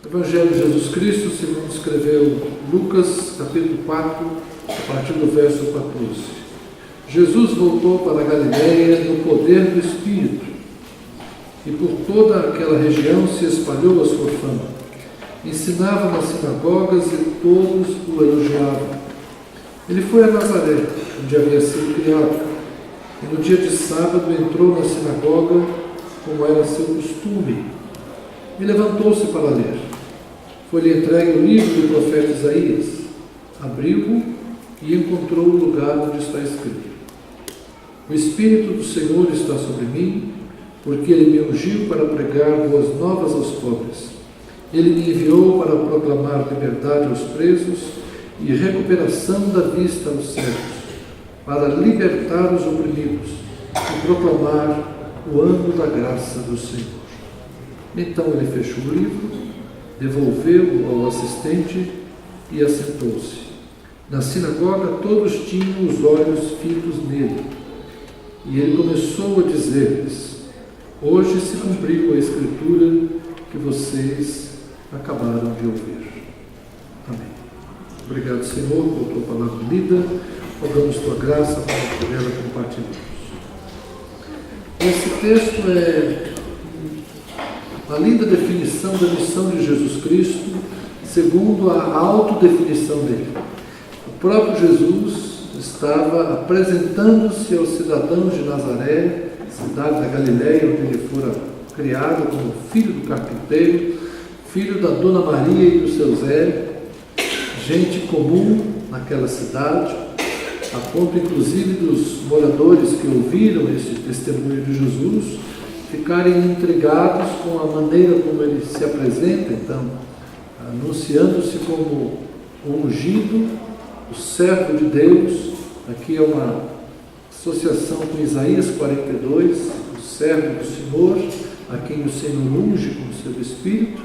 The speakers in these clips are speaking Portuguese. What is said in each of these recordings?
Evangelho de Jesus Cristo, segundo escreveu Lucas, capítulo 4, a partir do verso 14. Jesus voltou para a Galiléia no poder do Espírito, e por toda aquela região se espalhou a sua fama. Ensinava nas sinagogas e todos o elogiavam. Ele foi a Nazaré, onde havia sido criado, e no dia de sábado entrou na sinagoga, como era seu costume, e levantou-se para ler. Foi-lhe entregue o livro do profeta Isaías. Abriu-o e encontrou o lugar onde está escrito: O Espírito do Senhor está sobre mim, porque Ele me ungiu para pregar boas novas aos pobres. Ele me enviou para proclamar liberdade aos presos e recuperação da vista aos cegos, para libertar os oprimidos e proclamar o ano da graça do Senhor. Então ele fechou o livro, devolveu-o ao assistente e assentou-se. Na sinagoga todos tinham os olhos fitos nele. E ele começou a dizer-lhes: Hoje se cumpriu a escritura que vocês acabaram de ouvir. Amém. Obrigado, Senhor, por tua palavra lida. Rogamos tua graça para que ela compartilhemos. Esse texto é uma linda definição da missão de Jesus Cristo, segundo a autodefinição dele. O próprio Jesus estava apresentando-se aos cidadãos de Nazaré, cidade da Galiléia, onde ele fora criado como filho do carpinteiro, filho da Dona Maria e do seu Zé, gente comum naquela cidade, a ponto inclusive dos moradores que ouviram esse testemunho de Jesus ficarem intrigados com a maneira como ele se apresenta, então, anunciando-se como o ungido, o servo de Deus. Aqui é uma associação com Isaías 42, o servo do Senhor, a quem o Senhor unge com o seu Espírito,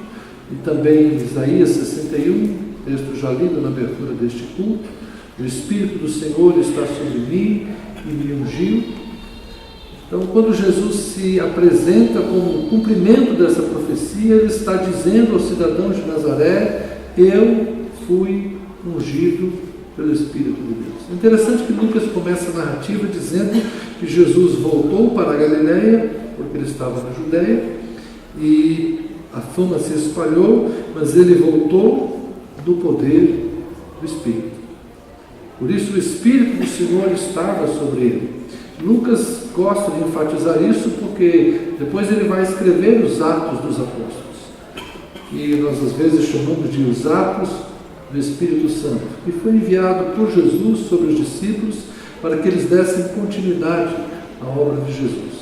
e também Isaías 61, texto já lido na abertura deste culto: O Espírito do Senhor está sobre mim e me ungiu. Então, quando Jesus se apresenta como cumprimento dessa profecia, ele está dizendo aos cidadãos de Nazaré: eu fui ungido pelo Espírito de Deus. É interessante que Lucas começa a narrativa dizendo que Jesus voltou para a Galiléia, porque ele estava na Judéia, e a fama se espalhou, mas ele voltou do poder do Espírito. Por isso o Espírito do Senhor estava sobre ele. Lucas gosta de enfatizar isso porque depois ele vai escrever os Atos dos Apóstolos, que nós às vezes chamamos de os Atos do Espírito Santo, que foi enviado por Jesus sobre os discípulos para que eles dessem continuidade à obra de Jesus.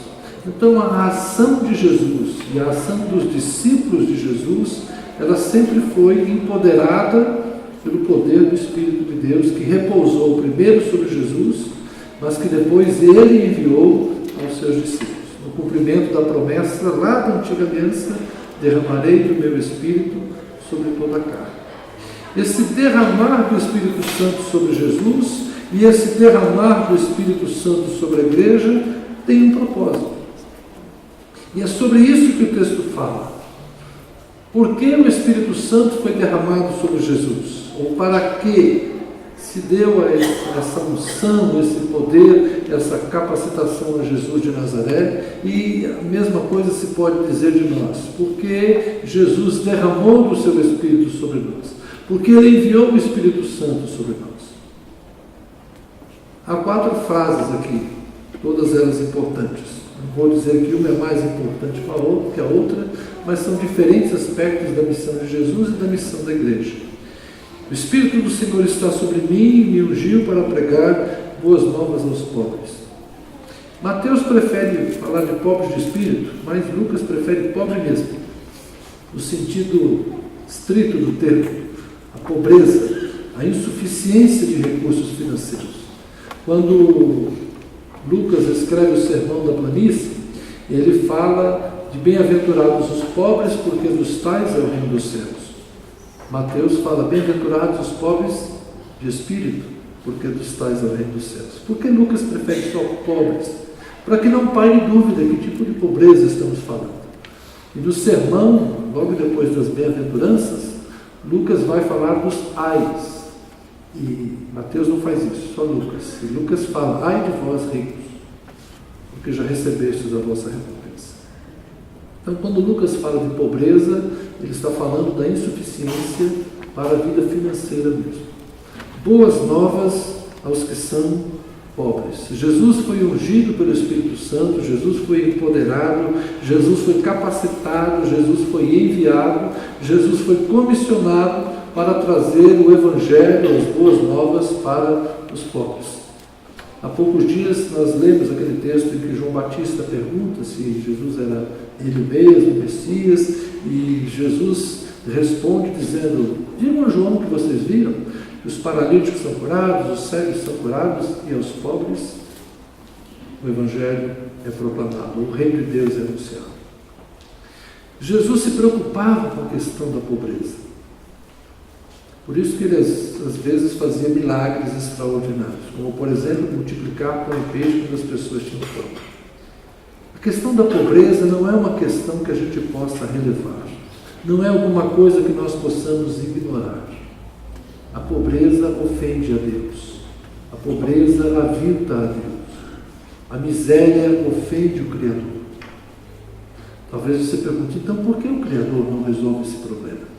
Então a ação de Jesus e a ação dos discípulos de Jesus, ela sempre foi empoderada pelo poder do Espírito de Deus, que repousou primeiro sobre Jesus, mas que depois ele enviou aos seus discípulos. No cumprimento da promessa lá da antiga aliança: derramarei do meu Espírito sobre toda a carne. Esse derramar do Espírito Santo sobre Jesus e esse derramar do Espírito Santo sobre a igreja tem um propósito. E é sobre isso que o texto fala. Por que o Espírito Santo foi derramado sobre Jesus? Ou para que se deu essa unção, esse poder, essa capacitação a Jesus de Nazaré? E a mesma coisa se pode dizer de nós. Porque Jesus derramou do seu Espírito sobre nós? Porque ele enviou o Espírito Santo sobre nós. Há 4 frases aqui, todas elas importantes. Não vou dizer que uma é mais importante que a outra, mas são diferentes aspectos da missão de Jesus e da missão da igreja. O Espírito do Senhor está sobre mim e me ungiu para pregar boas novas aos pobres. Mateus prefere falar de pobres de espírito, mas Lucas prefere pobre mesmo, no sentido estrito do termo, a pobreza, a insuficiência de recursos financeiros. Quando Lucas escreve o Sermão da Planície, ele fala de bem-aventurados os pobres, porque dos tais é o reino dos céus. Mateus fala: bem-aventurados os pobres de espírito, porque dos tais é o reino dos céus. Por que Lucas prefere só pobres? Para que não paire dúvida que tipo de pobreza estamos falando. E no sermão logo depois das bem-aventuranças, Lucas vai falar dos ais. E Mateus não faz isso, só Lucas. E Lucas fala: ai de vós ricos, porque já recebestes a vossa recompensa. Então, quando Lucas fala de pobreza, ele está falando da insuficiência para a vida financeira mesmo. Boas novas aos que são pobres. Jesus foi ungido pelo Espírito Santo, Jesus foi empoderado, Jesus foi capacitado, Jesus foi enviado, Jesus foi comissionado para trazer o Evangelho, as boas novas para os pobres. Há poucos dias nós lemos aquele texto em que João Batista pergunta se Jesus era ele mesmo, o Messias, e Jesus responde dizendo: digam a João que vocês viram, que os paralíticos são curados, os cegos são curados, e aos pobres o Evangelho é proclamado, o reino de Deus é anunciado. Jesus se preocupava com a questão da pobreza. Por isso que ele às vezes fazia milagres extraordinários, como por exemplo multiplicar pão e peixe quando as pessoas tinham fome. A questão da pobreza não é uma questão que a gente possa relevar, não é alguma coisa que nós possamos ignorar. A pobreza ofende a Deus, a pobreza avilta a Deus, a miséria ofende o Criador. Talvez você pergunte: então por que o Criador não resolve esse problema?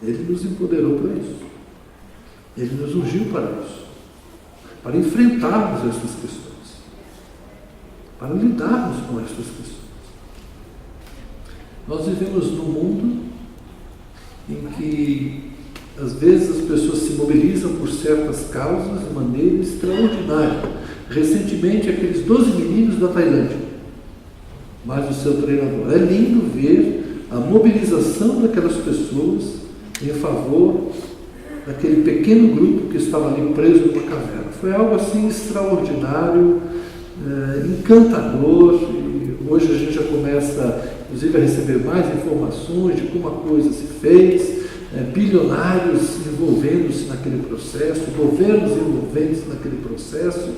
Ele nos empoderou para isso. Ele nos ungiu para isso. Para enfrentarmos essas questões. Para lidarmos com essas questões. Nós vivemos num mundo em que, às vezes, as pessoas se mobilizam por certas causas de maneira extraordinária. Recentemente, aqueles 12 meninos da Tailândia, mais o seu treinador. É lindo ver a mobilização daquelas pessoas em favor daquele pequeno grupo que estava ali preso numa caverna. Foi algo assim extraordinário, encantador, e hoje a gente já começa, inclusive, a receber mais informações de como a coisa se fez, bilionários envolvendo-se naquele processo, governos envolvendo-se naquele processo,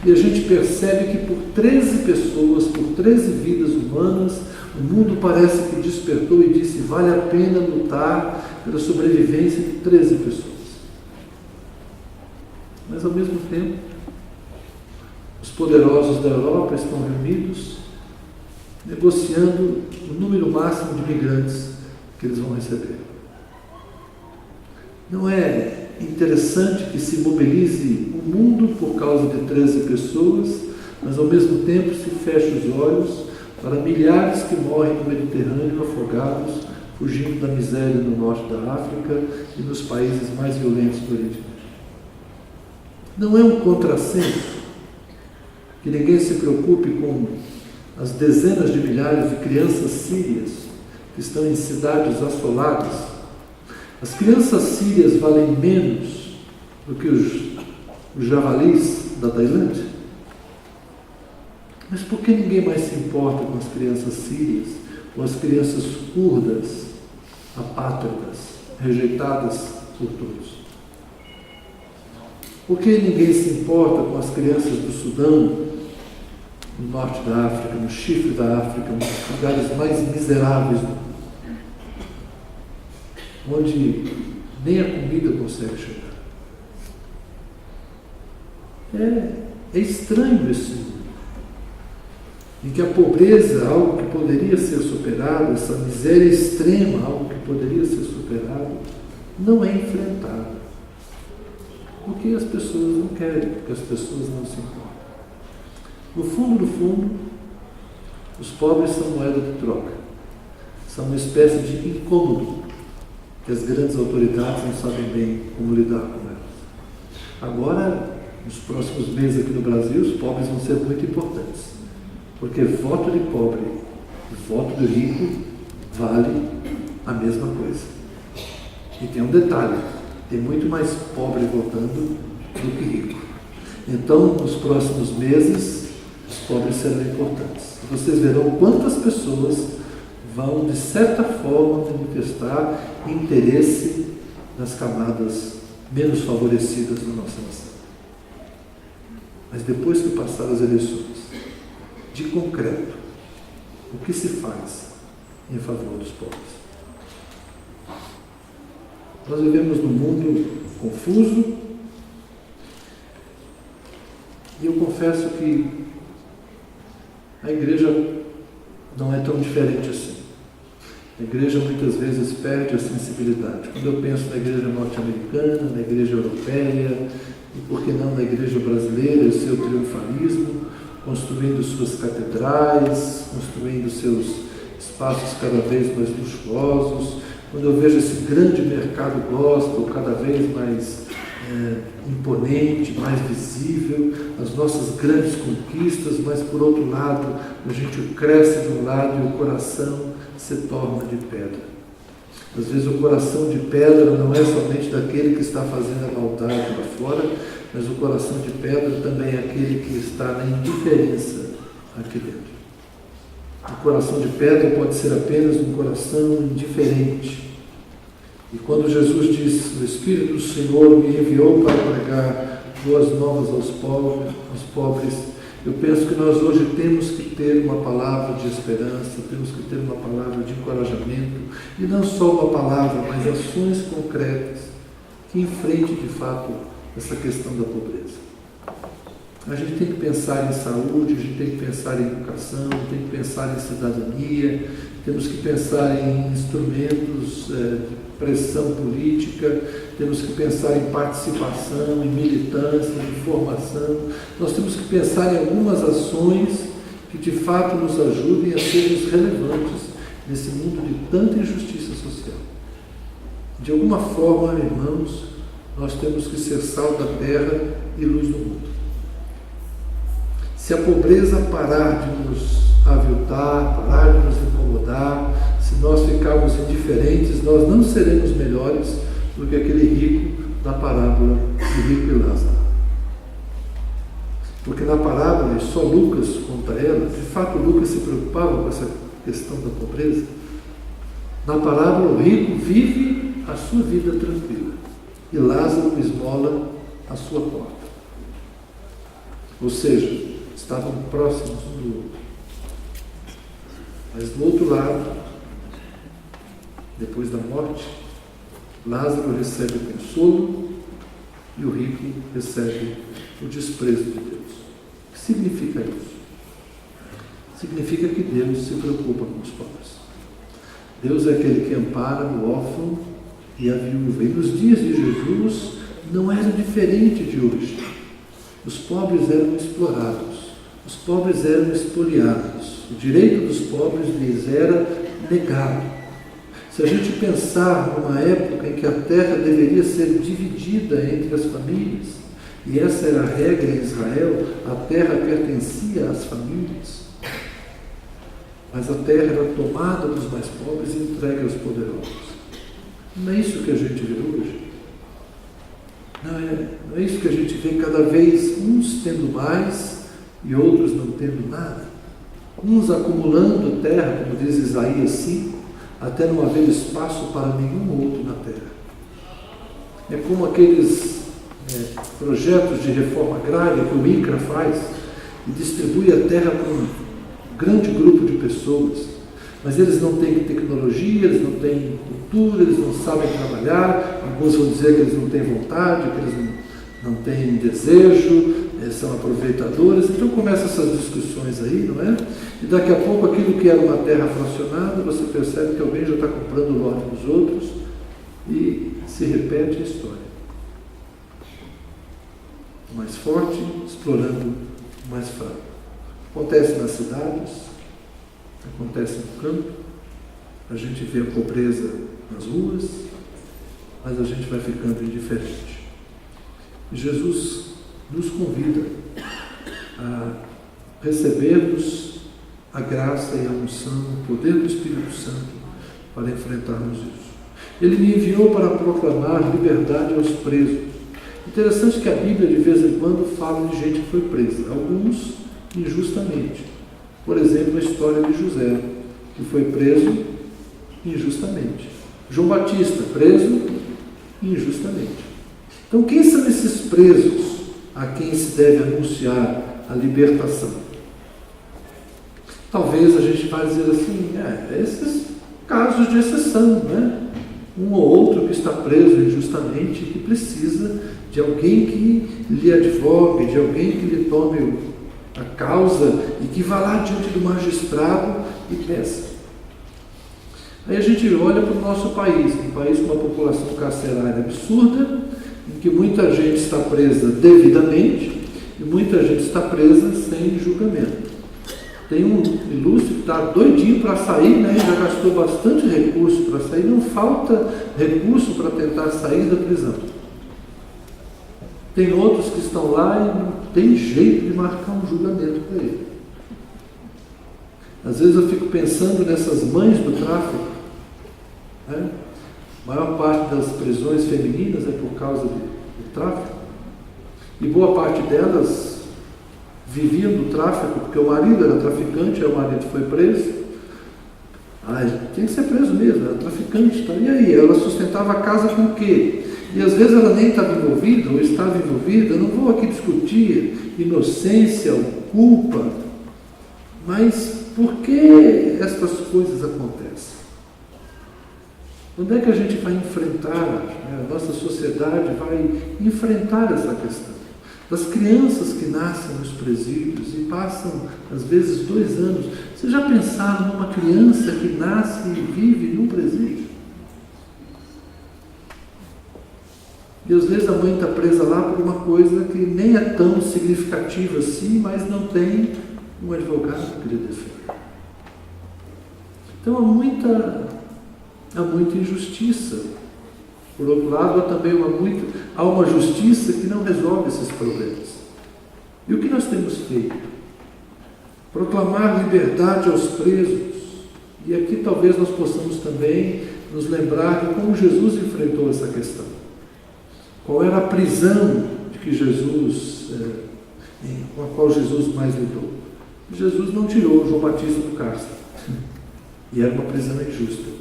e a gente percebe que por 13 pessoas, por 13 vidas humanas, o mundo parece que despertou e disse: vale a pena lutar pela sobrevivência de 13 pessoas. Mas, ao mesmo tempo, os poderosos da Europa estão reunidos, negociando o número máximo de migrantes que eles vão receber. Não é interessante que se mobilize o mundo por causa de 13 pessoas, mas, ao mesmo tempo, se feche os olhos para milhares que morrem no Mediterrâneo afogados, fugindo da miséria no norte da África e nos países mais violentos do Oriente Médio. Não é um contrassenso que ninguém se preocupe com as dezenas de milhares de crianças sírias que estão em cidades assoladas. As crianças sírias valem menos do que os javalis da Tailândia? Mas por que ninguém mais se importa com as crianças sírias, com as crianças curdas, apátridas, rejeitadas por todos? Por que ninguém se importa com as crianças do Sudão, no norte da África, no chifre da África, nos lugares mais miseráveis do mundo, onde nem a comida consegue chegar? É estranho esse mundo, em que a pobreza, algo que poderia ser superado, essa miséria extrema, algo que poderia ser superado, não é enfrentado. Porque as pessoas não querem, porque as pessoas não se importam. No fundo, os pobres são moeda de troca. São uma espécie de incômodo que as grandes autoridades não sabem bem como lidar com elas. Agora, nos próximos meses aqui no Brasil, os pobres vão ser muito importantes. Porque voto de pobre e voto de rico vale a mesma coisa. E tem um detalhe: tem muito mais pobre votando do que rico. Então, nos próximos meses, os pobres serão importantes. Vocês verão quantas pessoas vão, de certa forma, manifestar interesse nas camadas menos favorecidas da nossa nação. Mas depois que passar as eleições, de concreto, o que se faz em favor dos pobres. Nós vivemos num mundo confuso e eu confesso que a igreja não é tão diferente assim. A igreja muitas vezes perde a sensibilidade. Quando eu penso na igreja norte-americana, na igreja europeia, e por que não na igreja brasileira, o seu triunfalismo, construindo suas catedrais, construindo seus espaços cada vez mais luxuosos, quando eu vejo esse grande mercado gospel cada vez mais imponente, mais visível, as nossas grandes conquistas, mas por outro lado, a gente cresce de um lado e o coração se torna de pedra. Às vezes o coração de pedra não é somente daquele que está fazendo a maldade lá fora, mas o coração de pedra também é aquele que está na indiferença aqui dentro. O coração de pedra pode ser apenas um coração indiferente. E quando Jesus disse, o Espírito do Senhor me enviou para pregar boas novas aos pobres, eu penso que nós hoje temos que ter uma palavra de esperança, temos que ter uma palavra de encorajamento, e não só uma palavra, mas ações concretas que enfrentem de fato essa questão da pobreza. A gente tem que pensar em saúde, a gente tem que pensar em educação, tem que pensar em cidadania, temos que pensar em instrumentos de pressão política, temos que pensar em participação, em militância, em formação. Nós temos que pensar em algumas ações que de fato nos ajudem a sermos relevantes nesse mundo de tanta injustiça social. De alguma forma, irmãos, nós temos que ser sal da terra e luz do mundo. Se a pobreza parar de nos aviltar, parar de nos incomodar, se nós ficarmos indiferentes, nós não seremos melhores do que aquele rico da parábola de rico e Lázaro. Porque na parábola, e só Lucas conta ela, de fato Lucas se preocupava com essa questão da pobreza. Na parábola, o rico vive a sua vida tranquila e Lázaro esmola a sua porta. Ou seja, estavam próximos um do outro. Mas do outro lado, depois da morte, Lázaro recebe o consolo e o rico recebe o desprezo de Deus. O que significa isso? Significa que Deus se preocupa com os pobres. Deus é aquele que ampara o órfão e a viúva. E nos dias de Jesus não era diferente de hoje. Os pobres eram explorados, os pobres eram expoliados, o direito dos pobres lhes era negado. Se a gente pensar numa época em que a terra deveria ser dividida entre as famílias, e essa era a regra em Israel, a terra pertencia às famílias, mas a terra era tomada dos mais pobres e entregue aos poderosos. Não é isso que a gente vê hoje? Não é isso que a gente vê cada vez uns tendo mais e outros não tendo nada? Uns acumulando terra, como diz Isaías 5, até não haver espaço para nenhum outro na terra. É como aqueles projetos de reforma agrária que o INCRA faz e distribui a terra para um grande grupo de pessoas, mas eles não têm tecnologia, eles não têm cultura, eles não sabem trabalhar, alguns vão dizer que eles não têm vontade, que eles não têm desejo, são aproveitadores. Então começam essas discussões aí, não é? E daqui a pouco aquilo que era uma terra fracionada, você percebe que alguém já está comprando o lote dos outros e se repete a história. O mais forte explorando o mais fraco. Acontece nas cidades, acontece no campo, a gente vê a pobreza nas ruas, mas a gente vai ficando indiferente. E Jesus nos convida a recebermos a graça e a unção, o poder do Espírito Santo para enfrentarmos isso. Ele me enviou para proclamar liberdade aos presos. Interessante que a Bíblia de vez em quando fala de gente que foi presa, alguns injustamente. Por exemplo, a história de José, que foi preso injustamente. João Batista, preso injustamente. Então, quem são esses presos a quem se deve anunciar a libertação? Talvez a gente vá dizer assim, esses casos de exceção, né? Um ou outro que está preso injustamente, que precisa de alguém que lhe advogue, de alguém que lhe tome a causa e que vá lá diante do magistrado e peça. Aí a gente olha para o nosso país, um país com uma população carcerária absurda, em que muita gente está presa devidamente e muita gente está presa sem julgamento. Tem um ilustre que está doidinho para sair, né? Já gastou bastante recurso para sair, não falta recurso para tentar sair da prisão. Tem outros que estão lá e não tem jeito de marcar um julgamento para ele. Às vezes eu fico pensando nessas mães do tráfico, né? A maior parte das prisões femininas é por causa do tráfico, e boa parte delas viviam do tráfico, porque o marido era traficante, aí o marido foi preso. Tem que ser preso mesmo, era traficante, tá? E aí? Ela sustentava a casa com o quê? E às vezes ela nem estava envolvida, ou estava envolvida. Eu não vou aqui discutir inocência ou culpa, mas por que estas coisas acontecem? Onde é que a gente vai enfrentar, né? A nossa sociedade vai enfrentar essa questão? Das crianças que nascem nos presídios e passam, às vezes, 2 anos. Vocês já pensaram numa criança que nasce e vive num presídio? E às vezes a mãe está presa lá por uma coisa que nem é tão significativa assim, mas não tem um advogado que lhe defenda. Então há muita injustiça. Por outro lado, há uma justiça que não resolve esses problemas. E o que nós temos feito? Proclamar liberdade aos presos. E aqui talvez nós possamos também nos lembrar de como Jesus enfrentou essa questão. Qual era a prisão com a qual Jesus mais lidou? Jesus não tirou João Batista do cárcere. E era uma prisão injusta.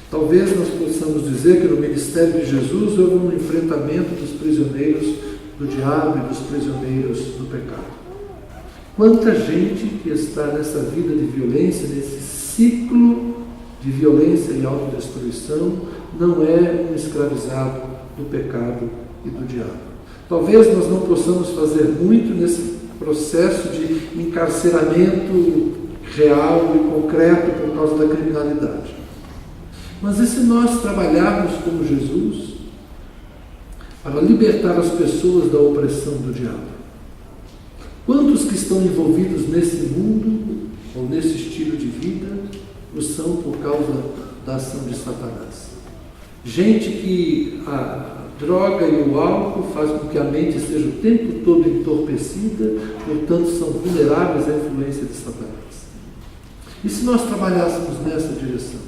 Talvez nós possamos dizer que no ministério de Jesus houve um enfrentamento dos prisioneiros do diabo e dos prisioneiros do pecado. Quanta gente que está nessa vida de violência, nesse ciclo de violência e autodestruição, não é um escravizado do pecado e do diabo. Talvez nós não possamos fazer muito nesse processo de encarceramento real e concreto por causa da criminalidade. Mas e se nós trabalharmos como Jesus para libertar as pessoas da opressão do diabo? Quantos que estão envolvidos nesse mundo ou nesse estilo de vida o são por causa da ação de Satanás? Gente que a droga e o álcool fazem com que a mente esteja o tempo todo entorpecida, portanto são vulneráveis à influência de Satanás. E se nós trabalhássemos nessa direção?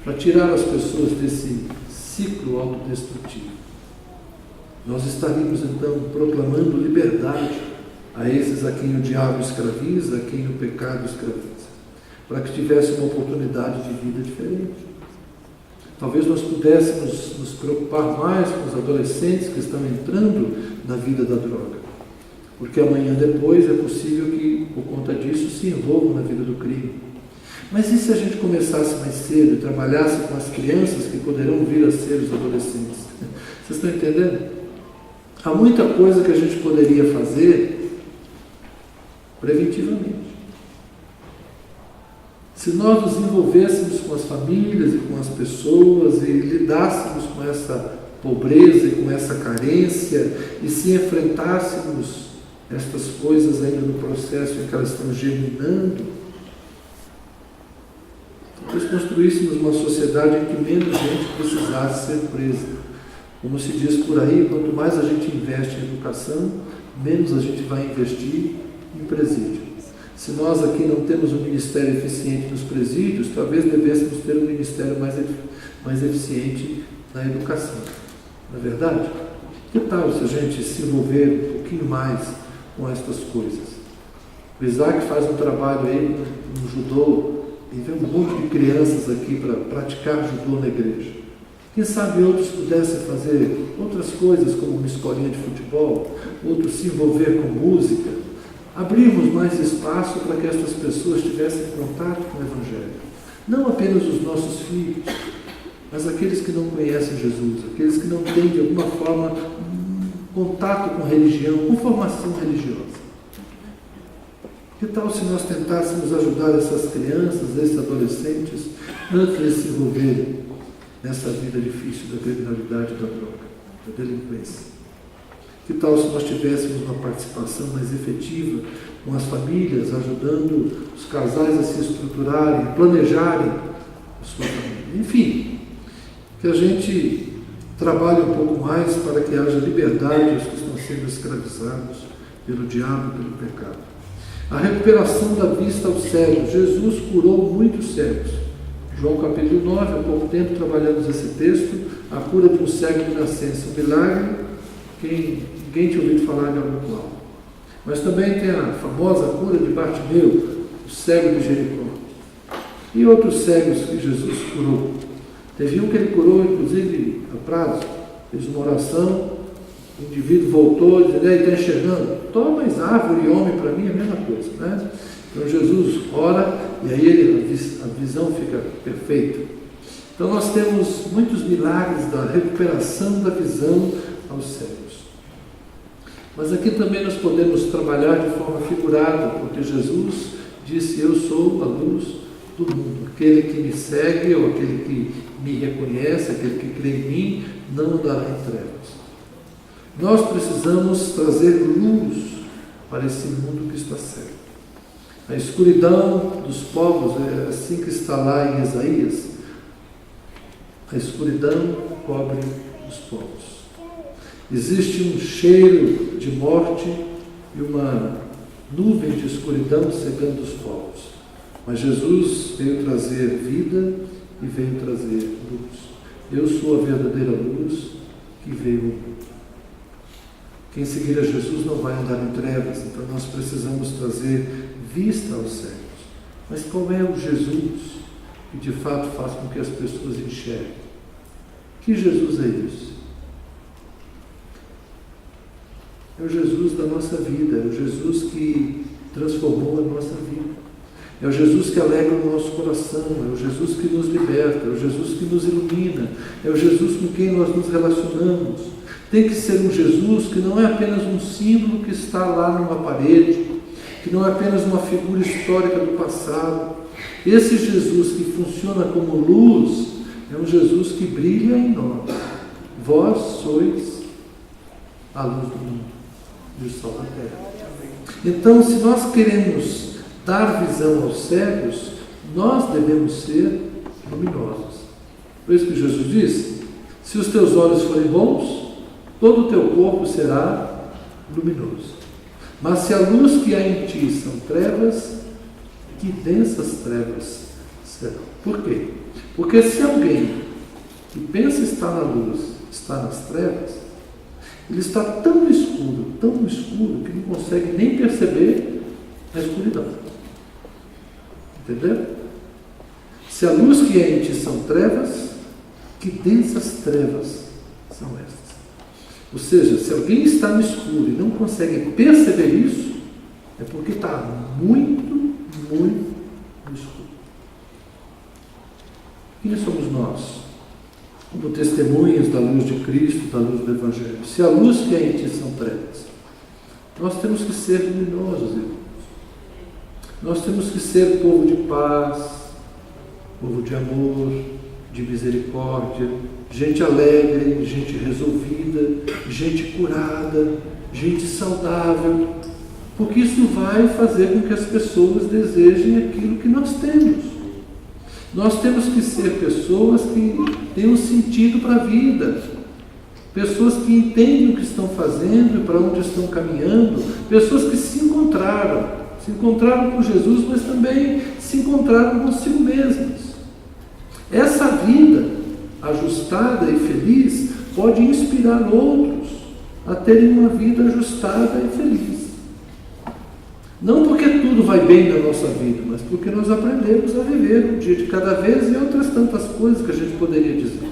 Para tirar as pessoas desse ciclo autodestrutivo. Nós estaríamos então proclamando liberdade a esses a quem o diabo escraviza, a quem o pecado escraviza, para que tivesse uma oportunidade de vida diferente. Talvez nós pudéssemos nos preocupar mais com os adolescentes que estão entrando na vida da droga, porque amanhã depois é possível que, por conta disso, se envolvam na vida do crime. Mas e se a gente começasse mais cedo e trabalhasse com as crianças que poderão vir a ser os adolescentes? Vocês estão entendendo? Há muita coisa que a gente poderia fazer preventivamente. Se nós nos envolvêssemos com as famílias e com as pessoas e lidássemos com essa pobreza e com essa carência e se enfrentássemos estas coisas ainda no processo em que elas estão germinando, talvez construíssemos uma sociedade em que menos gente precisasse ser presa. Como se diz por aí, quanto mais a gente investe em educação, menos a gente vai investir em presídio. Se nós aqui não temos um ministério eficiente nos presídios, talvez devêssemos ter um ministério mais eficiente na educação. Não é verdade? Que tal se a gente se envolver um pouquinho mais com estas coisas? O Isaac faz um trabalho aí no judô, e vem um monte de crianças aqui para praticar judô na igreja. Quem sabe outros pudessem fazer outras coisas, como uma escolinha de futebol, outros se envolver com música, abrirmos mais espaço para que estas pessoas tivessem contato com o Evangelho. Não apenas os nossos filhos, mas aqueles que não conhecem Jesus, aqueles que não têm de alguma forma contato com religião, com formação religiosa. Que tal se nós tentássemos ajudar essas crianças, esses adolescentes, antes de se envolverem nessa vida difícil da criminalidade, da droga, da delinquência? Que tal se nós tivéssemos uma participação mais efetiva com as famílias, ajudando os casais a se estruturarem, planejarem a sua família? Enfim, que a gente trabalhe um pouco mais para que haja liberdade aos que estão sendo escravizados pelo diabo e pelo pecado. A recuperação da vista aos cegos. Jesus curou muitos cegos. João capítulo 9, há pouco tempo trabalhamos esse texto, a cura de um cego de nascença, um milagre, ninguém tinha ouvido falar de algo igual. Mas também tem a famosa cura de Bartimeu, o cego de Jericó. E outros cegos que Jesus curou. Teve um que ele curou, inclusive, a prazo, fez uma oração, o indivíduo voltou, dizendo: está enxergando? Toma mais árvore e homem, para mim é a mesma coisa, né? Então Jesus ora e aí a visão fica perfeita. Então nós temos muitos milagres da recuperação da visão aos cegos. Mas aqui também nós podemos trabalhar de forma figurada, porque Jesus disse: eu sou a luz do mundo. Aquele que me segue, ou aquele que me reconhece, aquele que crê em mim, não andará em trevas. Nós precisamos trazer luz para esse mundo que está cego. A escuridão dos povos, é assim que está lá em Isaías, a escuridão cobre os povos. Existe um cheiro de morte e uma nuvem de escuridão cegando os povos. Mas Jesus veio trazer vida e veio trazer luz. Eu sou a verdadeira luz que veio ao mundo. Quem seguir a Jesus não vai andar em trevas, então nós precisamos trazer vista aos cegos. Mas qual é o Jesus que de fato faz com que as pessoas enxerguem? Que Jesus é esse? É o Jesus da nossa vida, é o Jesus que transformou a nossa vida. É o Jesus que alegra o nosso coração, é o Jesus que nos liberta, é o Jesus que nos ilumina, é o Jesus com quem nós nos relacionamos. Tem que ser um Jesus que não é apenas um símbolo que está lá numa parede, que não é apenas uma figura histórica do passado. Esse Jesus que funciona como luz é um Jesus que brilha em nós. Vós sois a luz do mundo e o sol da terra. Então, se nós queremos dar visão aos cegos, nós devemos ser luminosos. Por isso que Jesus disse: se os teus olhos forem bons, todo o teu corpo será luminoso. Mas se a luz que há em ti são trevas, que densas trevas serão. Por quê? Porque se alguém que pensa estar na luz está nas trevas, ele está tão no escuro, que não consegue nem perceber a escuridão. Entendeu? Se a luz que há em ti são trevas, que densas trevas são estas. Ou seja, se alguém está no escuro e não consegue perceber isso, é porque está muito no escuro. Quem somos nós? Como testemunhas da luz de Cristo, da luz do Evangelho. Se a luz que há em ti são trevas, nós temos que ser luminosos, irmãos. Nós temos que ser povo de paz, povo de amor, de misericórdia, gente alegre, gente resolvida, gente curada, gente saudável, porque isso vai fazer com que as pessoas desejem aquilo que nós temos. Nós temos que ser pessoas que têm um sentido para a vida, pessoas que entendem o que estão fazendo e para onde estão caminhando, pessoas que se encontraram com Jesus, mas também se encontraram consigo mesmas. Essa vida ajustada e feliz pode inspirar outros a terem uma vida ajustada e feliz. Não porque tudo vai bem na nossa vida, mas porque nós aprendemos a viver um dia de cada vez e outras tantas coisas que a gente poderia dizer.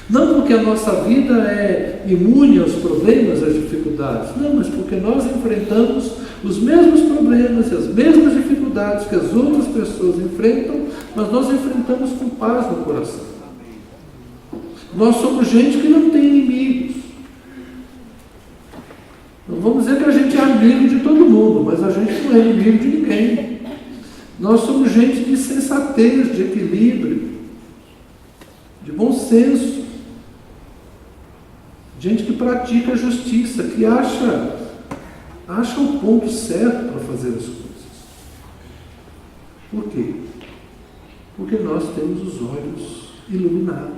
Não porque a nossa vida é imune aos problemas, às dificuldades, não, mas porque nós enfrentamos os mesmos problemas e as mesmas dificuldades que as outras pessoas enfrentam, mas nós enfrentamos com paz no coração. Nós somos gente que não tem inimigos. Não vamos dizer que a gente é amigo de todo mundo, mas a gente não é inimigo de ninguém. Nós somos gente de sensatez, de equilíbrio, de bom senso. Gente que pratica a justiça, que acha o ponto certo para fazer as coisas. Por quê? Porque nós temos os olhos iluminados.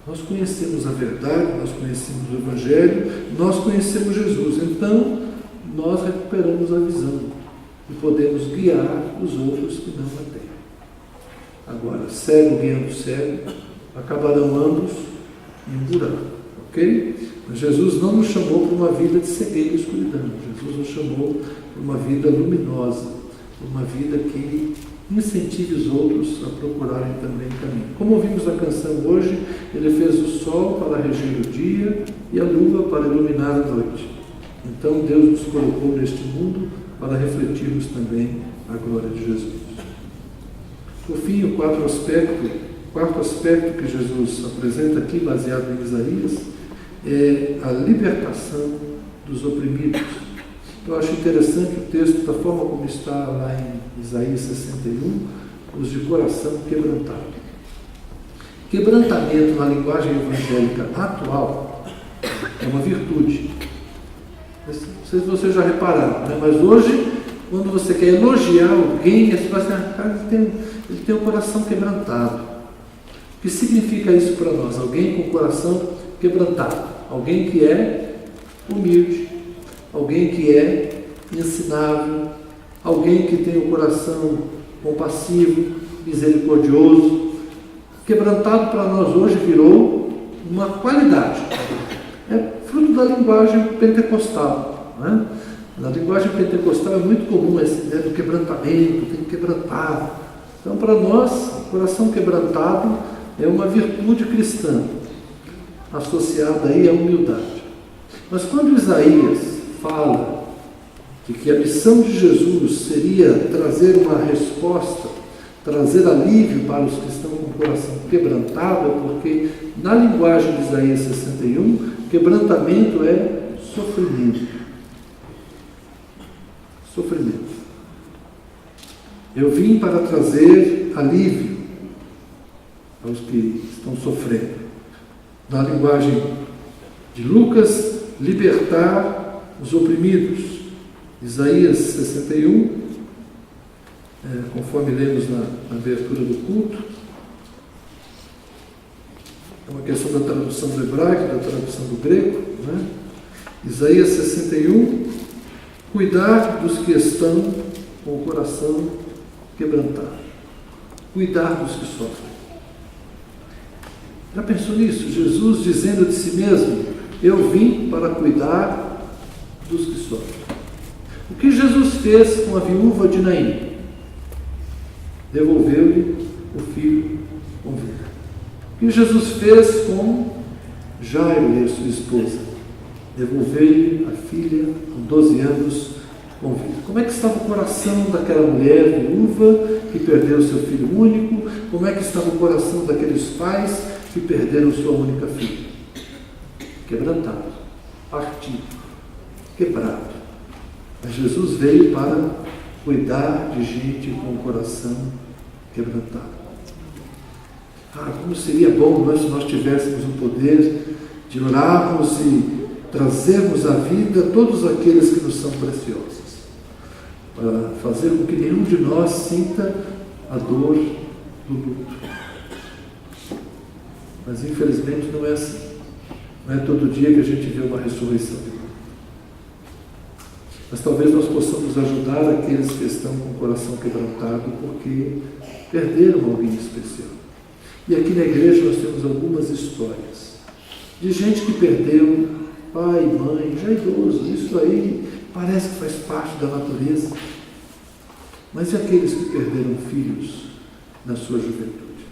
Nós conhecemos a verdade, nós conhecemos o Evangelho, nós conhecemos Jesus. Então, nós recuperamos a visão e podemos guiar os outros que não a têm. Agora, cego guiando cego, acabarão ambos em um buraco, ok? Mas Jesus não nos chamou para uma vida de cegueira e escuridão. Jesus nos chamou para uma vida luminosa, para uma vida que incentive os outros a procurarem também o caminho. Como ouvimos na canção hoje, Ele fez o sol para reger o dia e a lua para iluminar a noite. Então Deus nos colocou neste mundo para refletirmos também a glória de Jesus. Por fim, o quarto aspecto que Jesus apresenta aqui, baseado em Isaías, é a libertação dos oprimidos. Eu acho interessante o texto, da forma como está lá em Isaías 61, os de coração quebrantado. Quebrantamento na linguagem evangélica atual é uma virtude. Não sei se vocês já repararam, né? Mas hoje, quando você quer elogiar alguém, você fala assim, cara, ele tem o coração quebrantado. O que significa isso para nós? Alguém com o coração quebrantado. Alguém que é humilde. Alguém que é ensinável, alguém que tem o coração compassivo, misericordioso. Quebrantado para nós hoje virou uma qualidade. É fruto da linguagem pentecostal. Né? Na linguagem pentecostal é muito comum essa ideia do quebrantamento, tem que quebrantar. Então, para nós, o coração quebrantado é uma virtude cristã, associada aí à humildade. Mas quando Isaías fala de que a missão de Jesus seria trazer uma resposta, trazer alívio para os que estão com o coração quebrantado, é porque na linguagem de Isaías 61, quebrantamento é sofrimento. Sofrimento. Eu vim para trazer alívio aos que estão sofrendo. Na linguagem de Lucas, libertar os oprimidos. Isaías 61, conforme lemos na abertura do culto, é uma questão da tradução do hebraico, da tradução do grego, né? Isaías 61, cuidar dos que estão com o coração quebrantado. Cuidar dos que sofrem. Já pensou nisso? Jesus dizendo de si mesmo, eu vim para cuidar dos que sofrem. O que Jesus fez com a viúva de Naim? Devolveu-lhe o filho com vida. O que Jesus fez com Jairo e a sua esposa? Devolveu-lhe a filha com 12 anos com vida. Como é que estava o coração daquela mulher viúva que perdeu seu filho único? Como é que estava o coração daqueles pais que perderam sua única filha? Quebrantado, partido, quebrado. Mas Jesus veio para cuidar de gente com o coração quebrantado. Como seria bom se nós tivéssemos o poder de orarmos e trazermos à vida todos aqueles que nos são preciosos, para fazer com que nenhum de nós sinta a dor do luto. Mas infelizmente não é assim. Não é todo dia que a gente vê uma ressurreição de mortos. Mas talvez nós possamos ajudar aqueles que estão com o coração quebrantado porque perderam alguém especial. E aqui na igreja nós temos algumas histórias de gente que perdeu pai, mãe, já idoso. Isso aí parece que faz parte da natureza. Mas e aqueles que perderam filhos na sua juventude?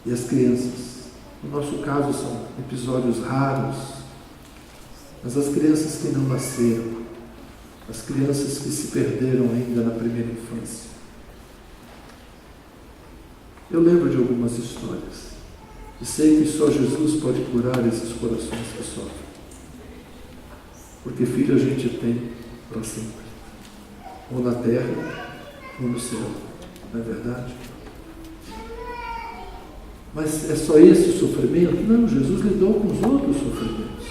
E as crianças? No nosso caso são episódios raros, mas as crianças que não nasceram, as crianças que se perderam ainda na primeira infância. Eu lembro de algumas histórias. E sei que só Jesus pode curar esses corações que sofrem. Porque filho a gente tem para sempre. Ou na terra, ou no céu. Não é verdade? Mas é só esse o sofrimento? Não, Jesus lidou com os outros sofrimentos.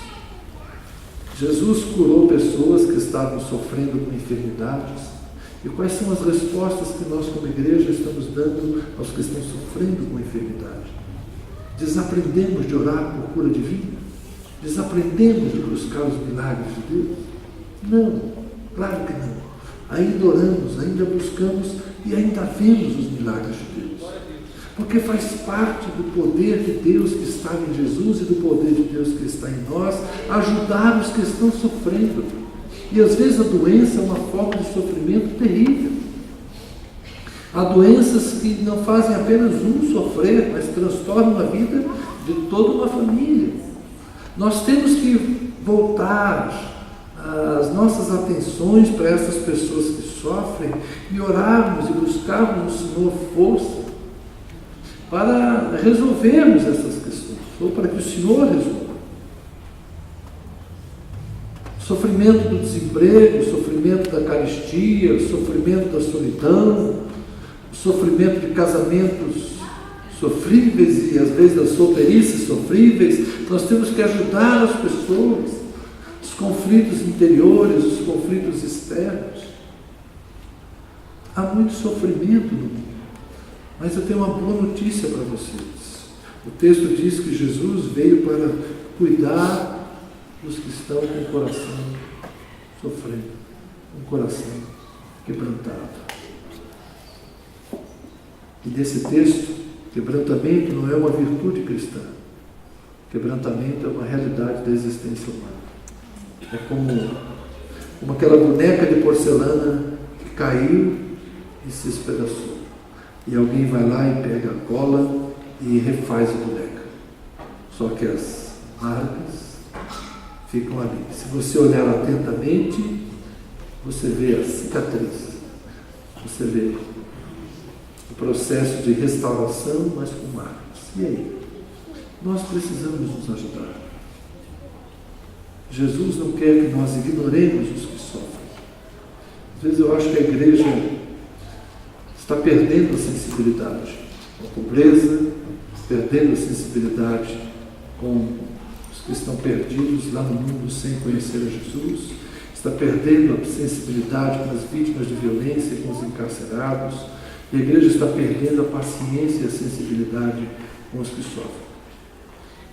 Jesus curou pessoas que estavam sofrendo com enfermidades. E quais são as respostas que nós, como igreja, estamos dando aos que estão sofrendo com enfermidade? Desaprendemos de orar por cura divina? Desaprendemos de buscar os milagres de Deus? Não, claro que não. Ainda oramos, ainda buscamos e ainda vemos os milagres de Deus. Porque faz parte do poder de Deus que está em Jesus e do poder de Deus que está em nós, ajudar os que estão sofrendo. E às vezes a doença é uma forma de sofrimento terrível. Há doenças que não fazem apenas um sofrer, mas transtornam a vida de toda uma família. Nós temos que voltar as nossas atenções para essas pessoas que sofrem e orarmos e buscarmos no Senhor força para resolvermos essas questões, ou para que o Senhor resolva. Sofrimento do desemprego, sofrimento da carestia, sofrimento da solidão, sofrimento de casamentos sofríveis e às vezes das solteirices sofríveis. Nós temos que ajudar as pessoas, os conflitos interiores, os conflitos externos. Há muito sofrimento no mundo, mas eu tenho uma boa notícia para vocês. O texto diz que Jesus veio para cuidar dos que estão com o coração sofrendo, com o coração quebrantado. E nesse texto, quebrantamento não é uma virtude cristã. Quebrantamento é uma realidade da existência humana. É como aquela boneca de porcelana que caiu e se espedaçou. E alguém vai lá e pega a cola e refaz a boneca. Só que as marcas ficam ali. Se você olhar atentamente, você vê a cicatriz. Você vê o processo de restauração, mas com marcas. E aí? Nós precisamos nos ajudar. Jesus não quer que nós ignoremos os que sofrem. Às vezes eu acho que a igreja está perdendo a sensibilidade com a pobreza, perdendo a sensibilidade com os que estão perdidos lá no mundo sem conhecer a Jesus, está perdendo a sensibilidade com as vítimas de violência, com os encarcerados, e a igreja está perdendo a paciência e a sensibilidade com os que sofrem.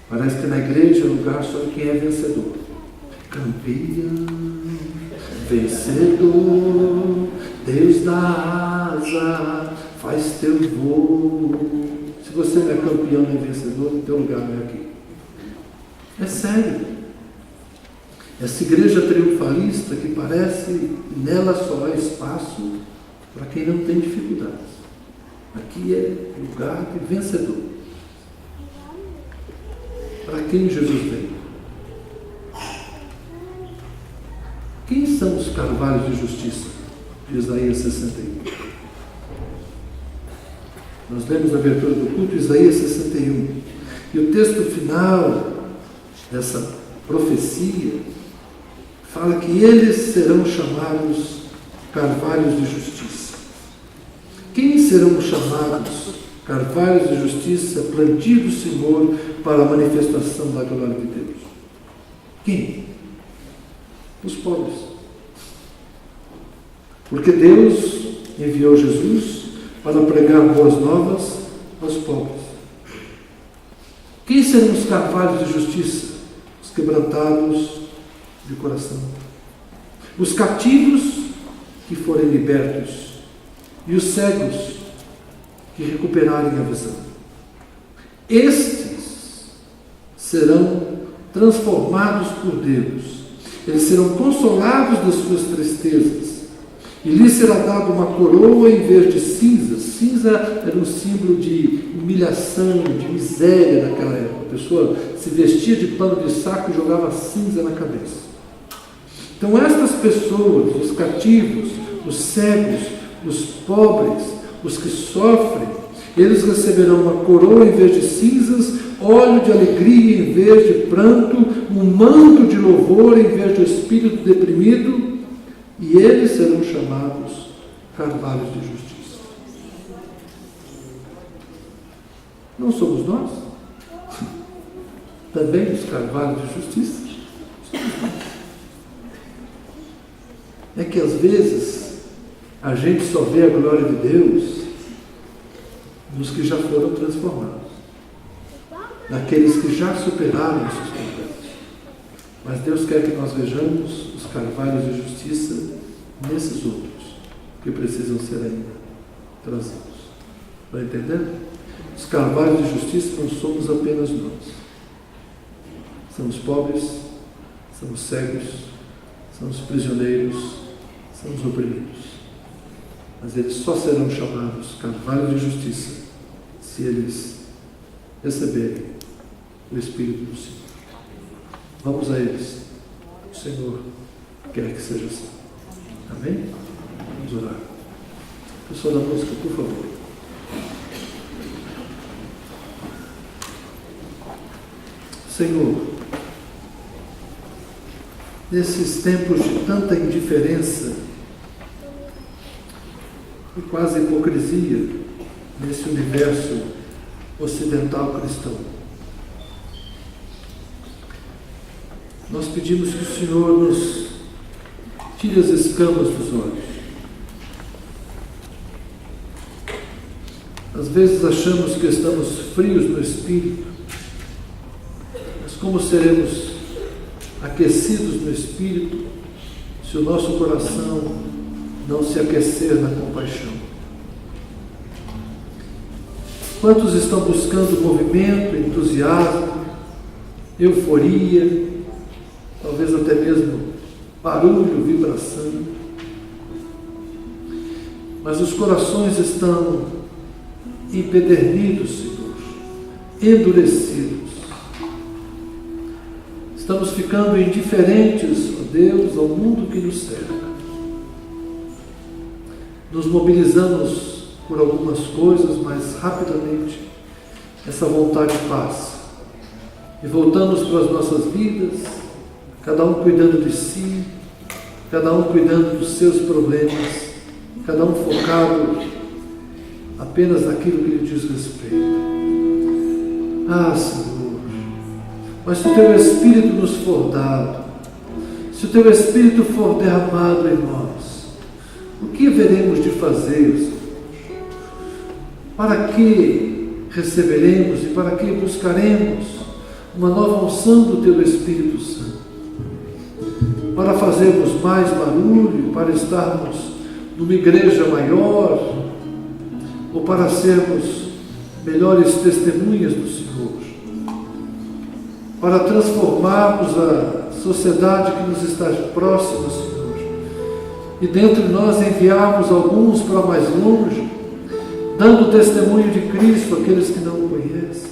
Parece que na igreja é lugar só de quem é vencedor. Campeão, vencedor, Deus da asa, faz teu voo. Se você não é campeão nem vencedor, o teu lugar não é aqui. É sério. Essa igreja triunfalista que parece nela só há espaço para quem não tem dificuldades. Aqui é lugar de vencedor. Para quem Jesus veio? Quem são os carvalhos de justiça? De Isaías 61. Nós lemos na abertura do culto Isaías 61. E o texto final dessa profecia fala que eles serão chamados carvalhos de justiça. Quem serão chamados carvalhos de justiça, plantio do Senhor para a manifestação da glória de Deus? Quem? Os pobres. Porque Deus enviou Jesus para pregar boas novas aos pobres. Quem serão os carvalhos de justiça? Os quebrantados de coração. Os cativos que forem libertos. E os cegos que recuperarem a visão. Estes serão transformados por Deus. Eles serão consolados das suas tristezas. E lhes será dada uma coroa em vez de cinza. Cinza era um símbolo de humilhação, de miséria naquela época. A pessoa se vestia de pano de saco e jogava cinza na cabeça. Então estas pessoas, os cativos, os cegos, os pobres, os que sofrem, Eles receberão uma coroa em vez de cinzas, óleo de alegria em vez de pranto, um manto de louvor em vez de espírito deprimido, e eles serão chamados carvalhos de justiça. Não somos nós? Também os carvalhos de justiça? É que às vezes a gente só vê a glória de Deus nos que já foram transformados, naqueles que já superaram os seus problemas. Mas Deus quer que nós vejamos os carvalhos de justiça nesses outros que precisam ser ainda trazidos. Está entendendo? Os carvalhos de justiça não somos apenas nós. Somos pobres, somos cegos, somos prisioneiros, somos oprimidos. Mas eles só serão chamados carvalhos de justiça se eles receberem o Espírito do Senhor. Vamos a eles. O Senhor quer que seja assim. Amém? Vamos orar. Pessoal da música, por favor. Senhor, nesses tempos de tanta indiferença e quase hipocrisia nesse universo ocidental cristão, nós pedimos que o Senhor nos tire as escamas dos olhos. Às vezes achamos que estamos frios no espírito, mas como seremos aquecidos no espírito se o nosso coração não se aquecer na compaixão? Quantos estão buscando movimento, entusiasmo, euforia, talvez até mesmo barulho, vibração, mas os corações estão empedernidos, Senhor, endurecidos. Estamos ficando indiferentes, ó Deus, ao mundo que nos cerca. Nos mobilizamos por algumas coisas, mas rapidamente essa vontade passa. E voltamos para as nossas vidas, cada um cuidando de si, cada um cuidando dos seus problemas, cada um focado apenas naquilo que lhe diz respeito. Ah, Senhor, mas se o Teu Espírito nos for dado, se o Teu Espírito for derramado em nós, o que haveremos de fazer, Senhor? Para que receberemos e para que buscaremos uma nova unção do Teu Espírito Santo? Para fazermos mais barulho, para estarmos numa igreja maior, ou para sermos melhores testemunhas do Senhor? Para transformarmos a sociedade que nos está próxima, Senhor, e dentre nós enviarmos alguns para mais longe, dando testemunho de Cristo àqueles que não o conhecem.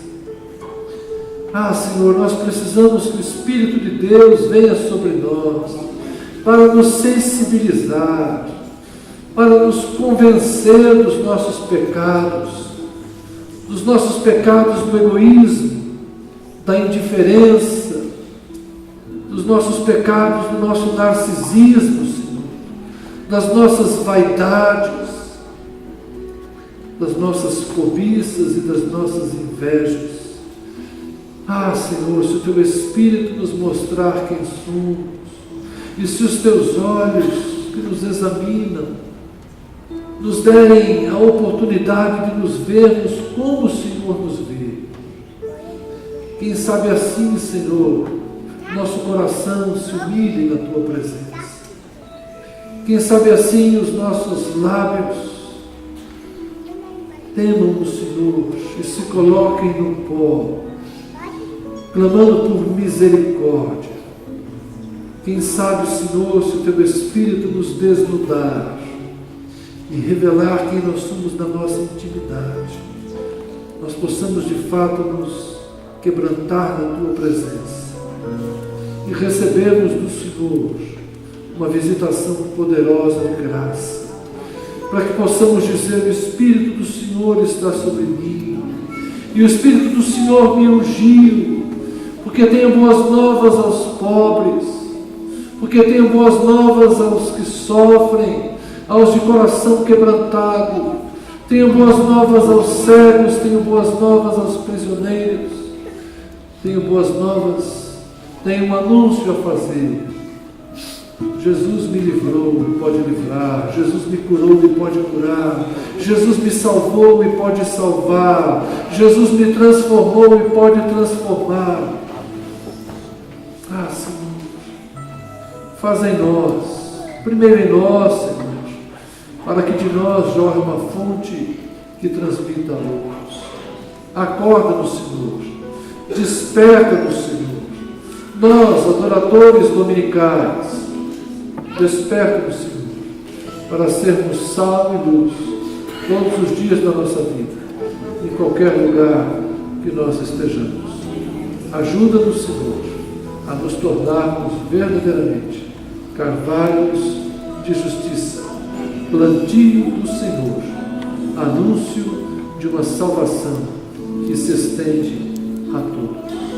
Ah, Senhor, nós precisamos que o Espírito de Deus venha sobre nós, para nos sensibilizar, para nos convencer dos nossos pecados do egoísmo, da indiferença, dos nossos pecados do nosso narcisismo, Senhor, das nossas vaidades, das nossas cobiças e das nossas invejas. Ah, Senhor, se o Teu Espírito nos mostrar quem somos, e se os Teus olhos que nos examinam nos derem a oportunidade de nos vermos como o Senhor nos vê, quem sabe assim, Senhor, nosso coração se humilhe na Tua presença. Quem sabe assim os nossos lábios temam o Senhor e se coloquem no pó, clamando por misericórdia. Quem sabe, Senhor, se o Teu Espírito nos desnudar e revelar quem nós somos na nossa intimidade, nós possamos de fato nos quebrantar na Tua presença e recebermos do Senhor uma visitação poderosa de graça, para que possamos dizer: o Espírito do Senhor está sobre mim, e o Espírito do Senhor me ungiu, porque tenho boas novas aos pobres, porque tenho boas novas aos que sofrem, aos de coração quebrantado, tenho boas novas aos cegos, tenho boas novas aos prisioneiros, tenho boas novas, tenho um anúncio a fazer. Jesus me livrou e pode livrar, Jesus me curou e pode curar, Jesus me salvou e pode salvar, Jesus me transformou e pode transformar. Ah, Senhor, faz em nós, primeiro em nós, Senhor, para que de nós jorre uma fonte que transmita a outros. Acorda no Senhor, desperta no Senhor. Nós, adoradores dominicais, desperta no Senhor, para sermos sal e luz todos os dias da nossa vida, em qualquer lugar que nós estejamos. Ajuda-nos, Senhor, a nos tornarmos verdadeiramente carvalhos de justiça, plantio do Senhor, anúncio de uma salvação que se estende a todos.